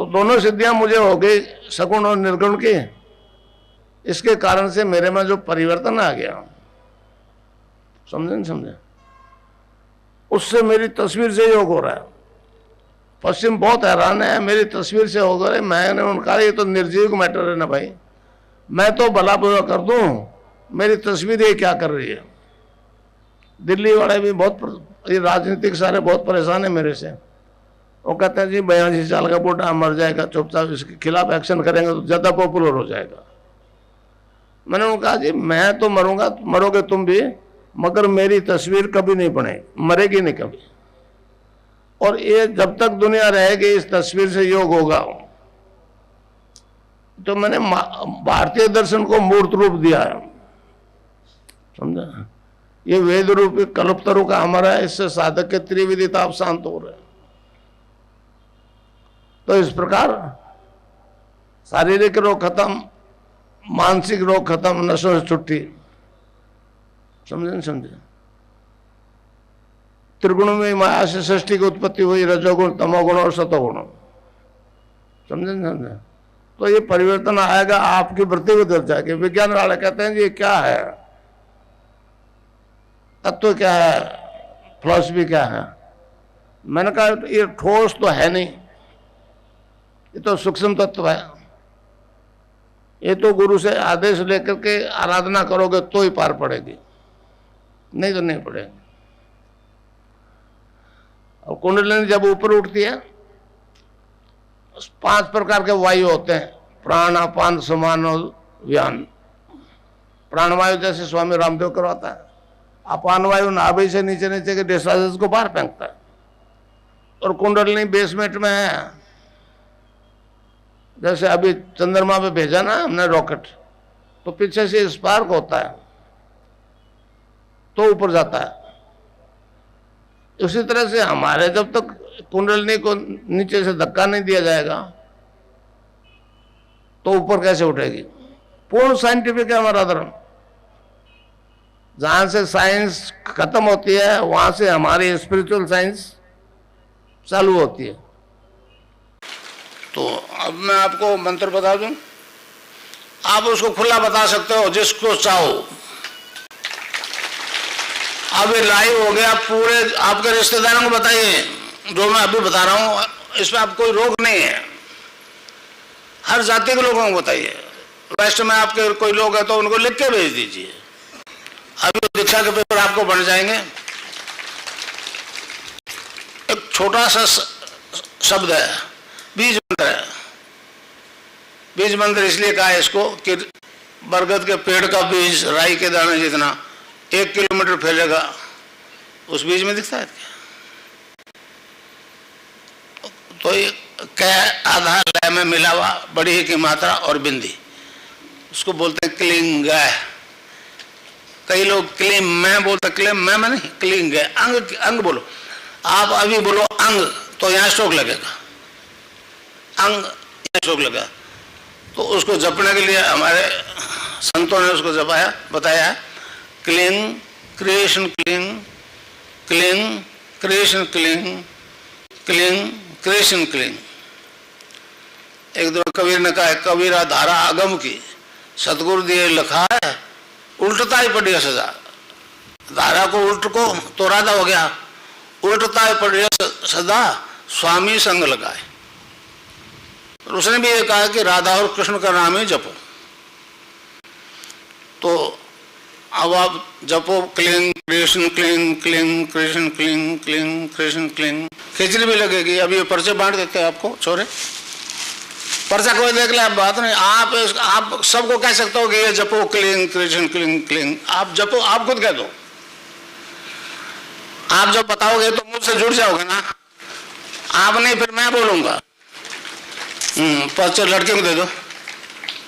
तो दोनों सिद्धियां मुझे हो गई, सगुण और निर्गुण की। इसके कारण से मेरे में जो परिवर्तन आ गया, समझे नहीं समझे, उससे मेरी तस्वीर से योग हो रहा है। पश्चिम बहुत हैरान है, मेरी तस्वीर से हो गए। मैंने उनका, ये तो निर्जीव मैटर है ना भाई, मैं तो भला बुरा कर दूं, मेरी तस्वीर ये क्या कर रही है। दिल्ली वाले भी बहुत, ये राजनीतिक सारे बहुत परेशान है मेरे से। वो कहते हैं जी 82 साल का बूढ़ा मर जाएगा, चुपचाप इसके खिलाफ एक्शन करेंगे तो ज्यादा पॉपुलर हो जाएगा। मैंने उनको कहा जी मैं तो मरूंगा, मरोगे तुम भी, मगर मेरी तस्वीर कभी नहीं बनेगी, मरेगी नहीं कभी। और ये जब तक दुनिया रहेगी इस तस्वीर से योग होगा। तो मैंने भारतीय दर्शन को मूर्त रूप दिया है, समझा। ये वेद रूप कल्पतरु का हमारा है, इससे साधक के त्रिविधि ताप शांत हो रहे हैं। तो इस प्रकार शारीरिक रोग खत्म, मानसिक रोग खत्म, नशों से छुट्टी, समझे नहीं समझे। त्रिगुण में माया से सृष्टि की उत्पत्ति हुई, रजोगुण, तमोगुण और सतोगुण, समझे नहीं समझे। तो ये परिवर्तन आएगा, आपकी वृत्ति बदल जाएगी। विज्ञान वाले कहते हैं जी ये क्या है, तत्व क्या है, फिलॉसफी क्या है। मैंने कहा ये ठोस तो है नहीं, ये तो सूक्ष्म तत्व है। ये तो गुरु से आदेश लेकर के आराधना करोगे तो ही पार पड़ेगी, नहीं तो नहीं पड़ेगी। और कुंडलिनी जब ऊपर उठती है, 5 प्रकार के वायु होते हैं, प्राण, अपान, समान और व्यान। प्राणवायु जैसे स्वामी रामदेव करवाता है, अपान वायु नाभि से नीचे नीचे के डिस्चार्जेस को बाहर फेंकता है। और कुंडलिनी बेसमेंट में है, जैसे अभी चंद्रमा पे भेजा ना हमने रॉकेट, तो पीछे से स्पार्क होता है तो ऊपर जाता है। उसी तरह से हमारे जब तक कुंडलिनी को नीचे से धक्का नहीं दिया जाएगा तो ऊपर कैसे उठेगी। पूर्ण साइंटिफिक है हमारा धर्म। जहां से साइंस खत्म होती है वहां से हमारी स्पिरिचुअल साइंस चालू होती है। तो अब मैं आपको मंत्र बता दूं, आप उसको खुला बता सकते हो जिसको चाहो। अब ये लाइव हो गया, पूरे आपके रिश्तेदारों को बताइए जो मैं अभी बता रहा हूं, इसमें आप कोई रोग नहीं है। हर जाति के लोगों को बताइए। वेस्ट में आपके कोई लोग है तो उनको लिख के भेज दीजिए। अभी दीक्षा के पेपर आपको बन जाएंगे। एक छोटा सा शब्द है, बीज मंत्र है। बीज मंत्र इसलिए कहा है इसको कि बरगद के पेड़ का बीज राई के दाने जितना 1 किलोमीटर फैलेगा, उस बीज में दिखता है क्या? तो ये क्या आधा लय में मिला हुआ, बड़ी ही की मात्रा और बिंदी, उसको बोलते हैं क्लिंग। कई लोग क्लीम मैं बोलते, क्लीम मैं नहीं, क्लिंग। अंग, अंग बोलो। आप अभी बोलो अंग तो यहाँ स्ट्रोक लगेगा, अंग यहाँ स्ट्रोक लगा। तो उसको जपने के लिए हमारे संतों ने उसको जपाया, बताया cling creation cling, cling creation cling, cling creation cling. एक दो कबीर ने कहा, कबीरा धारा आगम की सतगुरु दिए लिखा है, उल्टता ही पड़ी है सजा। धारा को उल्ट को तो राधा हो गया, उल्टता ही पड़ी है सदा, स्वामी संग लगाए। और उसने भी ये कहा कि राधा और कृष्ण का नाम ही जपो। तो अब आप जपो क्लिंग कृष्ण क्लिंग, क्लिंग कृष्ण क्लिंग, क्लिंग कृष्ण क्लिंग। खिचड़ी भी लगेगी। अब ये पर्चे बांट देते हैं आपको छोरे, पर्चा कोई देख ले, आप बात नहीं। आप सबको कह सकते हो कि ये जपो क्लिंग कृष्ण क्लिंग क्लिंग। आप जपो, आप खुद कह दो। आप जब बताओगे तो मुझसे जुड़ जाओगे ना। आप नहीं, फिर मैं बोलूंगा। पर्चा लड़के को दे दो।